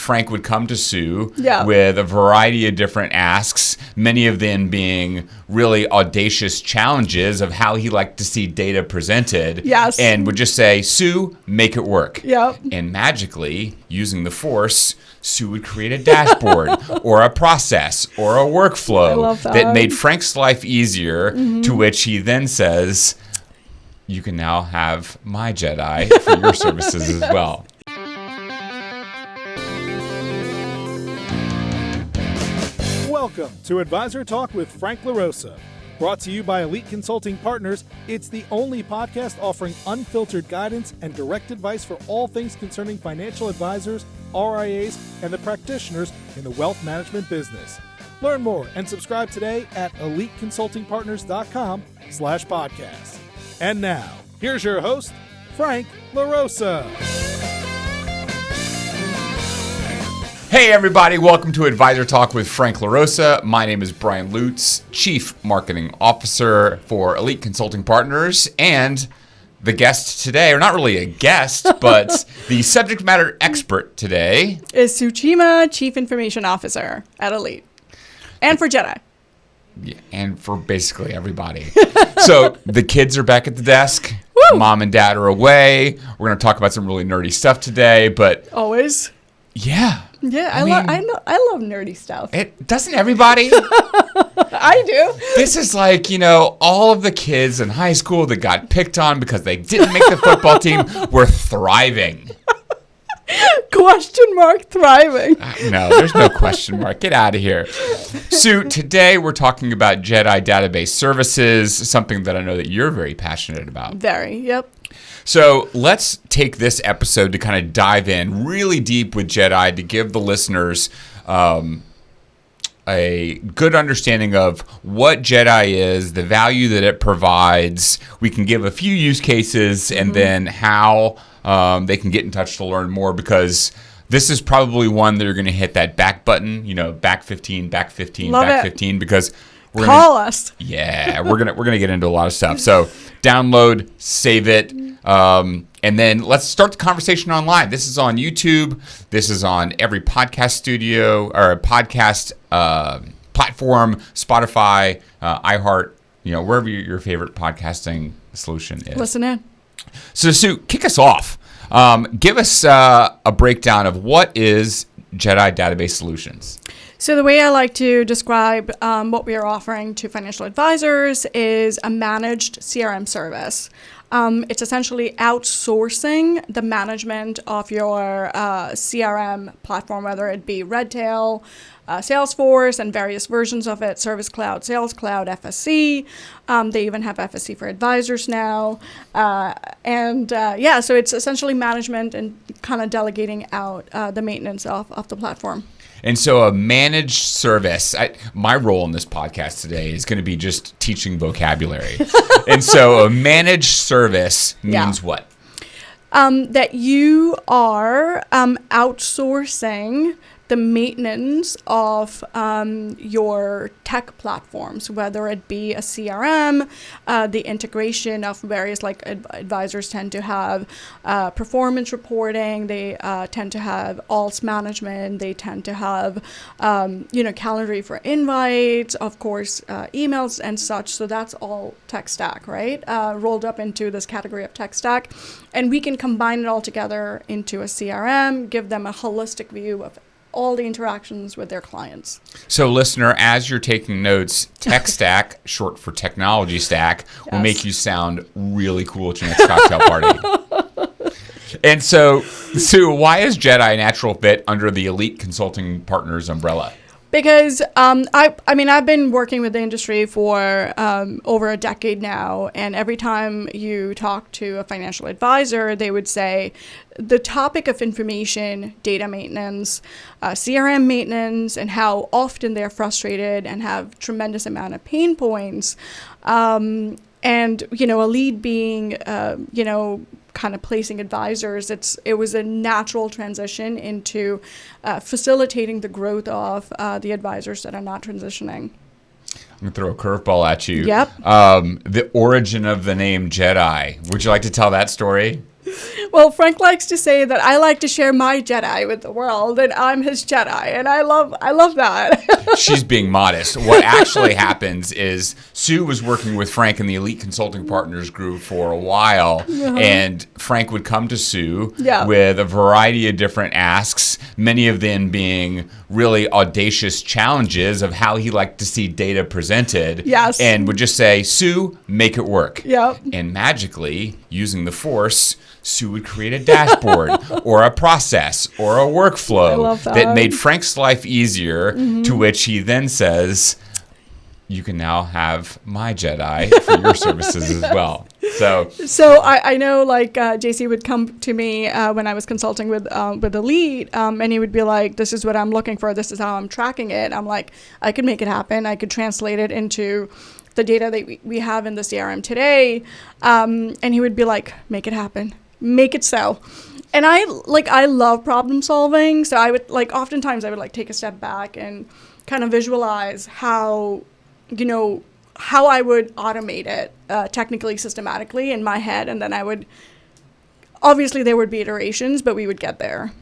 Frank would come to Sue Yeah. with a variety of different asks, many of them being really audacious challenges of how he liked to see data presented. Yes. And would just say, Sue, make it work. Yep. And magically, using the force, Sue would create a dashboard or a process or a workflow I love that. made Frank's life easier, to which he then says, you can now have my JEDI for your services as well. Welcome to Advisor Talk with Frank LaRosa. Brought to you by Elite Consulting Partners, it's the only podcast offering unfiltered guidance and direct advice for all things concerning financial advisors, RIAs, and the practitioners in the wealth management business. Learn more and subscribe today at eliteconsultingpartners.com/podcast. And now, here's your host, Frank LaRosa. Hey everybody, welcome to Advisor Talk with Frank LaRosa. My name is Brian Lutz, Chief Marketing Officer for Elite Consulting Partners, and the guest today, or not really a guest, but the subject matter expert today Is Sue Cheema, Chief Information Officer at Elite. And for JEDI. Yeah, and for basically everybody. So the kids are back at the desk. Woo! Mom and dad are away. We're going to talk about some really nerdy stuff today, but Always. yeah. Yeah, I love nerdy stuff. It doesn't everybody? I do. This is like, all of the kids in high school that got picked on because they didn't make the football team were thriving. Question mark thriving. No, there's no question mark. Get out of here. Sue, today we're talking about JEDI Database Services, something that I know that you're very passionate about. Very, yep. So let's take this episode to kind of dive in really deep with JEDI to give the listeners a good understanding of what JEDI is, the value that it provides. We can give a few use cases and then how they can get in touch to learn more, because this is probably one that you're going to hit that back button, back 15, back 15, Love back it. 15, because we're Call us. Yeah, we're gonna get into a lot of stuff. So download, save it, and then let's start the conversation online. This is on YouTube. This is on every podcast studio or podcast platform, Spotify, iHeart, wherever your favorite podcasting solution is. Listen in. So Sue, kick us off. Give us a breakdown of what is JEDI Database Solutions. So the way I like to describe what we are offering to financial advisors is a managed CRM service. It's essentially outsourcing the management of your CRM platform, whether it be Redtail, Salesforce, and various versions of it, Service Cloud, Sales Cloud, FSC. They even have FSC for advisors now. So it's essentially management and kind of delegating out the maintenance of the platform. And so a managed service, my role in this podcast today is going to be just teaching vocabulary. And so a managed service means what? That you are outsourcing the maintenance of your tech platforms, whether it be a CRM, the integration of various, like advisors tend to have performance reporting, they tend to have alts management, they tend to have calendar for invites, of course, emails and such. So that's all tech stack, right? Rolled up into this category of tech stack. And we can combine it all together into a CRM, give them a holistic view of all the interactions with their clients. So listener, as you're taking notes, tech stack, short for technology stack, will make you sound really cool at your next cocktail party. And so, Sue, why is JEDI a natural fit under the Elite Consulting Partners umbrella? Because I've been working with the industry for over a decade now, and every time you talk to a financial advisor, they would say the topic of information, data maintenance, CRM maintenance, and how often they're frustrated and have tremendous amount of pain points. And a lead being kind of placing advisors, it was a natural transition into facilitating the growth of the advisors that are not transitioning. I'm going to throw a curveball at you. Yep. The origin of the name JEDI. Would you like to tell that story? Well, Frank likes to say that I like to share my Jedi with the world, and I'm his Jedi, and I love that. She's being modest. What actually happens is Sue was working with Frank in the Elite Consulting Partners group for a while, and Frank would come to Sue with a variety of different asks, many of them being really audacious challenges of how he liked to see data presented, and would just say, Sue, make it work. And magically, using the Force, Sue would create a dashboard or a process or a workflow that made Frank's life easier, to which he then says, you can now have my Jedi for your services as well. So I know, like, JC would come to me when I was consulting with Elite, and he would be like, this is what I'm looking for. This is how I'm tracking it. I'm like, I could make it happen. I could translate it into the data that we have in the CRM today. And he would be like, make it happen. Make it so. And I love problem solving. So I would oftentimes I would take a step back and kind of visualize how I would automate it technically, systematically in my head. And then obviously there would be iterations, but we would get there.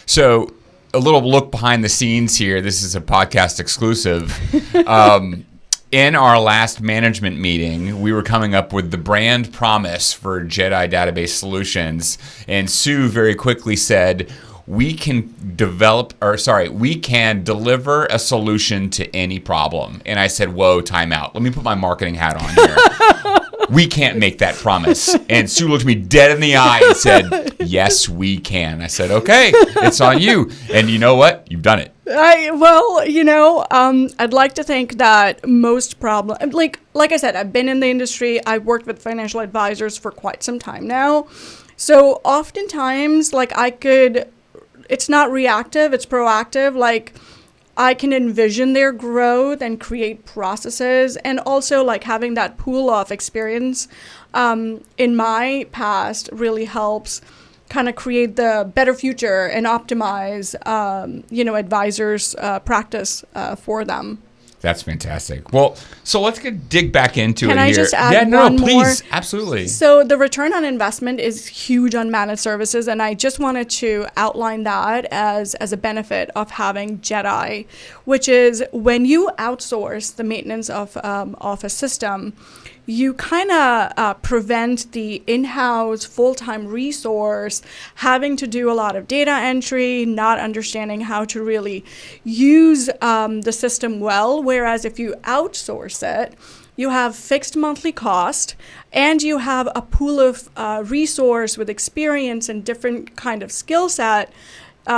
So a little look behind the scenes here. This is a podcast exclusive. In our last management meeting, we were coming up with the brand promise for JEDI Database Solutions, and Sue very quickly said, we can deliver a solution to any problem. And I said, whoa, time out. Let me put my marketing hat on here. We can't make that promise. And Sue looked me dead in the eye and said, yes, we can. I said, okay, it's on you. And you know what? You've done it. I'd like to think that most problems, like I said, I've been in the industry. I've worked with financial advisors for quite some time now. So oftentimes, it's not reactive, it's proactive. I can envision their growth and create processes, and also having that pool of experience in my past really helps kind of create the better future and optimize, advisors' practice for them. That's fantastic. Well, so let's dig back into it here. Can I just add one more? Please, absolutely. So the return on investment is huge on managed services, and I just wanted to outline that as a benefit of having JEDI, which is when you outsource the maintenance of a system, you kind of prevent the in-house full-time resource having to do a lot of data entry, not understanding how to really use the system well. Whereas if you outsource it, you have fixed monthly cost, and you have a pool of resource with experience and different kind of skill set,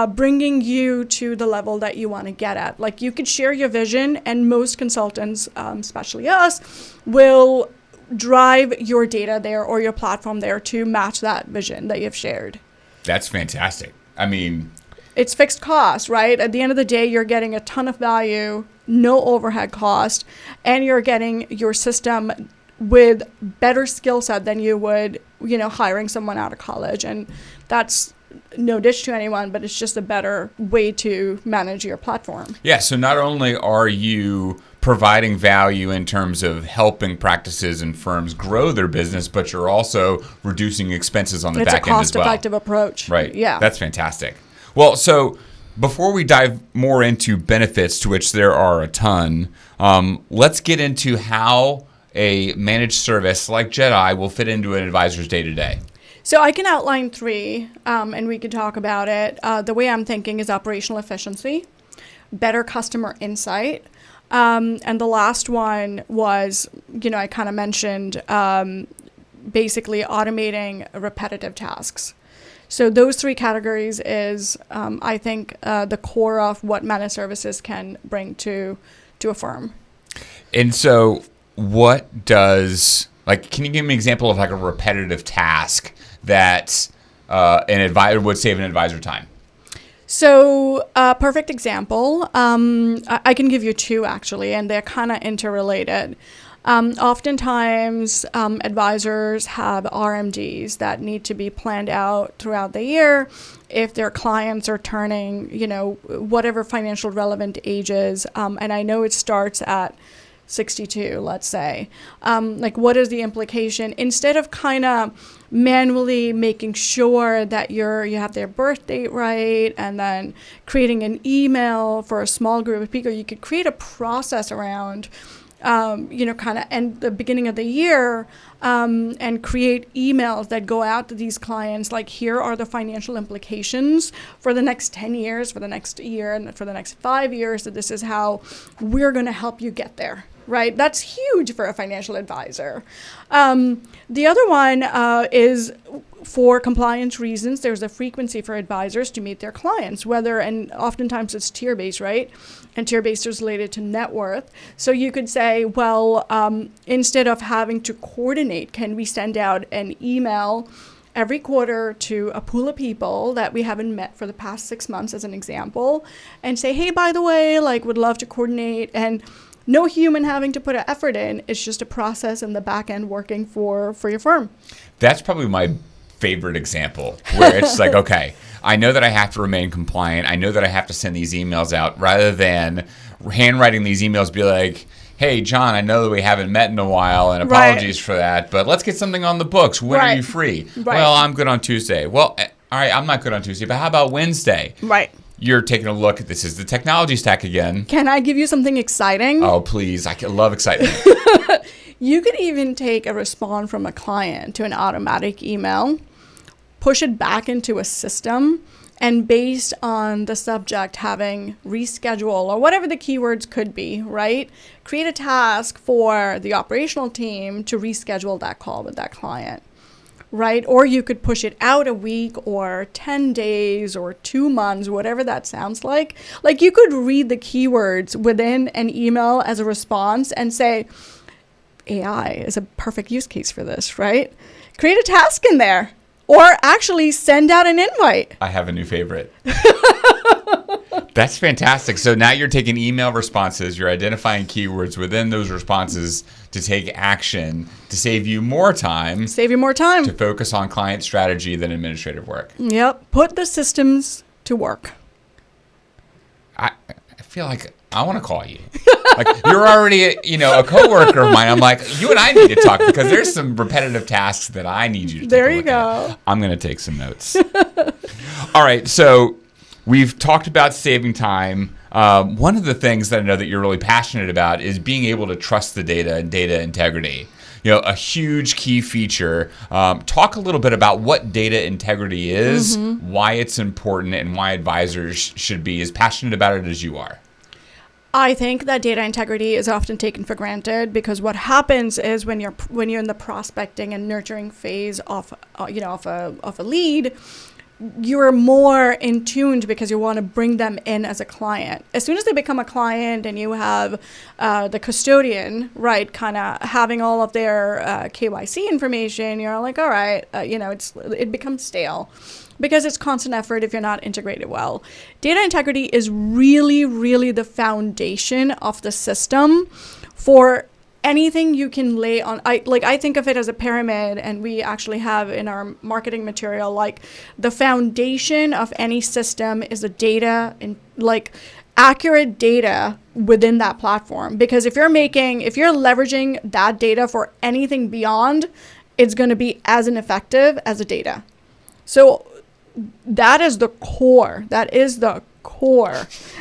bringing you to the level that you want to get at. You could share your vision, and most consultants, especially us, will drive your data there or your platform there to match that vision that you've shared. That's fantastic. I mean, it's fixed cost, right? At the end of the day, you're getting a ton of value, no overhead cost, and you're getting your system with better skill set than you would, hiring someone out of college. And that's no dish to anyone, but it's just a better way to manage your platform. Yeah, so not only are you providing value in terms of helping practices and firms grow their business, but you're also reducing expenses on the back end as well. It's a cost-effective approach. Right. Yeah. That's fantastic. Well, so before we dive more into benefits, to which there are a ton, let's get into how a managed service like JEDI will fit into an advisor's day-to-day. So I can outline three, and we can talk about it. The way I'm thinking is operational efficiency, better customer insight, and the last one was, I kind of mentioned basically automating repetitive tasks. So those three categories is, I think, the core of what managed services can bring to a firm. And so what does, can you give me an example of a repetitive task that an advisor would save an advisor time? So perfect example, I can give you two actually, and they're kind of interrelated. Oftentimes, advisors have RMDs that need to be planned out throughout the year if their clients are turning, whatever financial relevant ages. And I know it starts at 62, let's say. Like, what is the implication? Instead of kind of manually making sure that you have their birth date right, and then creating an email for a small group of people, you could create a process around, kind of end the beginning of the year, and create emails that go out to these clients, like, here are the financial implications for the next 10 years, for the next year, and for the next 5 years, that this is how we're going to help you get there, right? That's huge for a financial advisor. The other one is, for compliance reasons, there's a frequency for advisors to meet their clients, and oftentimes it's tier-based, right? And tier-based is related to net worth. So you could say, well, instead of having to coordinate, can we send out an email every quarter to a pool of people that we haven't met for the past 6 months, as an example, and say, hey, by the way, like, would love to coordinate, and no human having to put an effort in. It's just a process in the back end working for your firm. That's probably my favorite example, where it's like, okay, I know that I have to remain compliant. I know that I have to send these emails out, rather than handwriting these emails, be like, hey, John, I know that we haven't met in a while, and apologies for that, but let's get something on the books. When are you free? Well, I'm good on Tuesday. Well, all right, I'm not good on Tuesday, but how about Wednesday? Right. You're taking a look at this is the technology stack again. Can I give you something exciting? Oh, please. I love excitement. You could even take a response from a client to an automatic email, push it back into a system, and based on the subject having reschedule or whatever the keywords could be, right? Create a task for the operational team to reschedule that call with that client, right? Or you could push it out a week or 10 days or 2 months, whatever that sounds like. Like, you could read the keywords within an email as a response and say, AI is a perfect use case for this, right? Create a task in there. Or actually send out an invite. I have a new favorite. That's fantastic. So now you're taking email responses, you're identifying keywords within those responses to take action, to save you more time. To focus on client strategy than administrative work. Yep. Put the systems to work. I feel like I want to call you. Like, you're already, a coworker of mine. I'm like, you and I need to talk, because there's some repetitive tasks that I need you to take a look at. I'm going to take some notes. All right. So we've talked about saving time. One of the things that I know that you're really passionate about is being able to trust the data and data integrity. A huge key feature. Talk a little bit about what data integrity is, why it's important, and why advisors should be as passionate about it as you are. I think that data integrity is often taken for granted, because what happens is when you're in the prospecting and nurturing phase of a lead, you're more in tuned because you want to bring them in as a client. As soon as they become a client and you have the custodian, right, kind of having all of their KYC information, you're like, all right, it becomes stale, because it's constant effort if you're not integrated well. Data integrity is really, really the foundation of the system for anything you can lay on. I think of it as a pyramid, and we actually have in our marketing material, like, the foundation of any system is the data, and like accurate data within that platform. Because if you're leveraging that data for anything beyond, it's going to be as ineffective as the data. So that is the core. I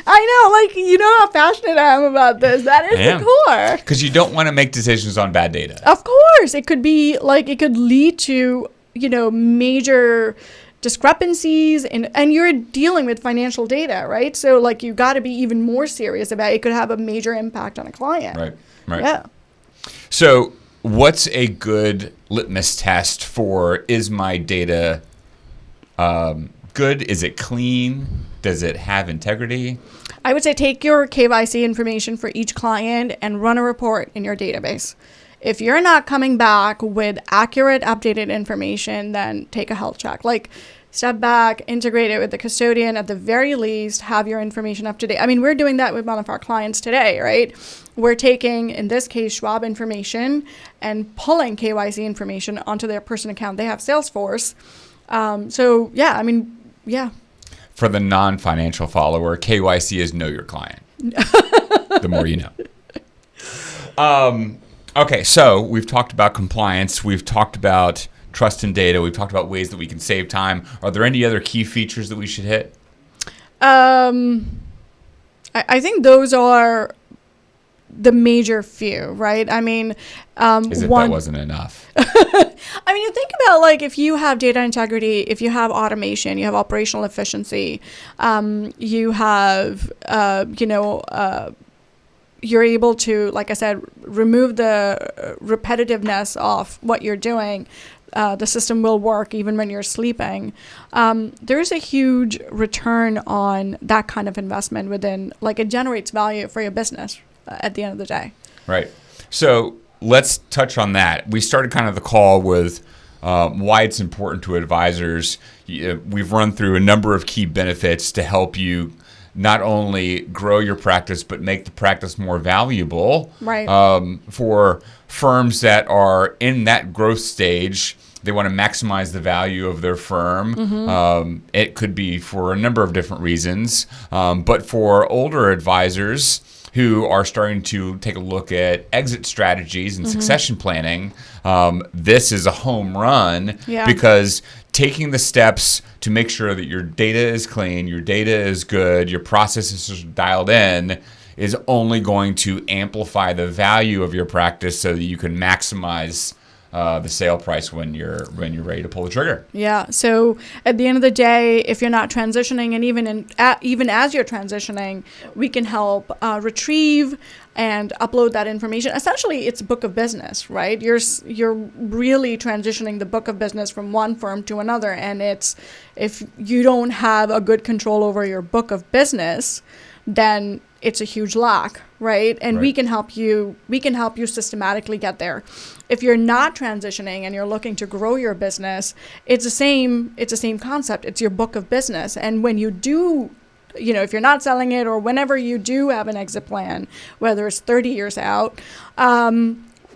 know, how passionate I am about this. That is the core. Because you don't want to make decisions on bad data. Of course. It could be it could lead to, major discrepancies, and you're dealing with financial data, right? So you got to be even more serious about it. It could have a major impact on a client. Right. Yeah. So what's a good litmus test for, is my data good? Is it clean? Does it have integrity? I would say take your KYC information for each client and run a report in your database. If you're not coming back with accurate, updated information, then take a health check. Step back, integrate it with the custodian. At the very least, have your information up to date. I mean, we're doing that with one of our clients today, right? We're taking, in this case, Schwab information and pulling KYC information onto their person account. They have Salesforce. For the non-financial follower, KYC is know your client. The more you know. Okay, so we've talked about compliance. We've talked about trust in data. We've talked about ways that we can save time. Are there any other key features that we should hit? I think those are the major few, right? I mean, As if that wasn't enough. I mean, you think about like if you have data integrity, if you have automation, you have operational efficiency, you have, you're able to, like I said, remove the repetitiveness of what you're doing. The system will work even when you're sleeping. There's a huge return on that kind of investment within, like, it generates value for your business at the end of the day. Right. So let's touch on that. We started kind of the call with why it's important to advisors. We've run through a number of key benefits to help you not only grow your practice, but make the practice more valuable. Right. For firms that are in that growth stage, they want to maximize the value of their firm. Mm-hmm. It could be for a number of different reasons. But for older advisors who are starting to take a look at exit strategies and succession planning, this is a home run because taking the steps to make sure that your data is clean, your data is good, your processes are dialed in is only going to amplify the value of your practice so that you can maximize the sale price when you're ready to pull the trigger. Yeah. So at the end of the day, if you're not transitioning, and even as you're transitioning, we can help retrieve and upload that information. Essentially, it's a book of business, right? You're really transitioning the book of business from one firm to another, and it's if you don't have a good control over your book of business, then it's a huge lack, right? And we can help you. We can help you systematically get there. If you're not transitioning and you're looking to grow your business, it's the same concept. It's your book of business. And when you do, if you're not selling it, or whenever you do have an exit plan, whether it's 30 years out,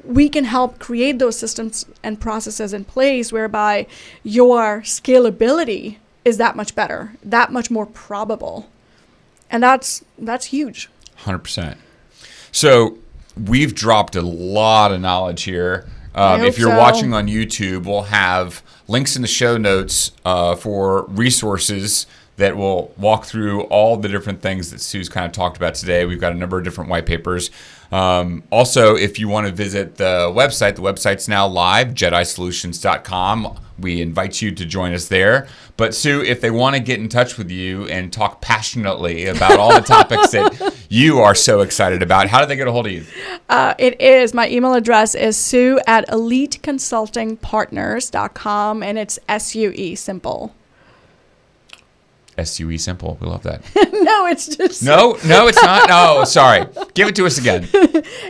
we can help create those systems and processes in place whereby your scalability is that much better, that much more probable. And that's huge. 100%. So we've dropped a lot of knowledge here. If you're watching on YouTube, we'll have links in the show notes for resources that will walk through all the different things that Sue's kind of talked about today. We've got a number of different white papers. Also, if you want to visit the website's now live, JEDISolutions.com. We invite you to join us there. But Sue, if they want to get in touch with you and talk passionately about all the topics that you are so excited about, how do they get a hold of you? My email address is sue@eliteconsultingpartners.com, and it's SUE, simple. SUE simple. We love that. No, it's just... No, it's not. No, sorry. Give it to us again.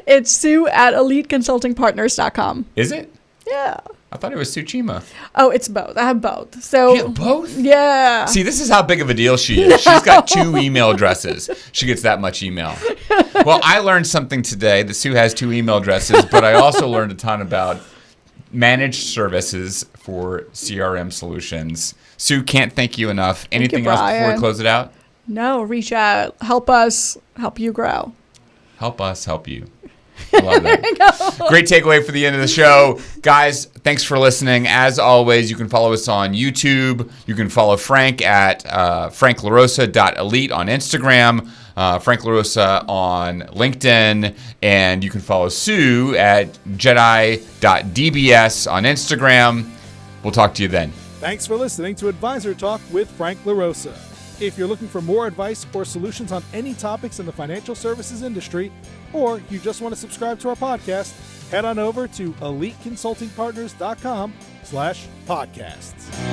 It's sue@eliteconsultingpartners.com. Is it? Yeah. I thought it was Sue Cheema. Oh, it's both. I have both. So You have both? Yeah. See, this is how big of a deal she is. She's got 2 email addresses. She gets that much email. Well, I learned something today that Sue has 2 email addresses, but I also learned a ton about managed services for CRM solutions. Sue, can't thank you enough. Anything else before we close it out? No, reach out. Help us help you grow. Help us help you. Love that. Great takeaway for the end of the show. Guys, thanks for listening. As always, you can follow us on YouTube. You can follow Frank at franklarosa.elite on Instagram, Frank LaRosa on LinkedIn, and you can follow Sue at JEDI.DBS on Instagram. We'll talk to you then. Thanks for listening to Advisor Talk with Frank LaRosa. If you're looking for more advice or solutions on any topics in the financial services industry, or you just want to subscribe to our podcast, head on over to eliteconsultingpartners.com/podcasts.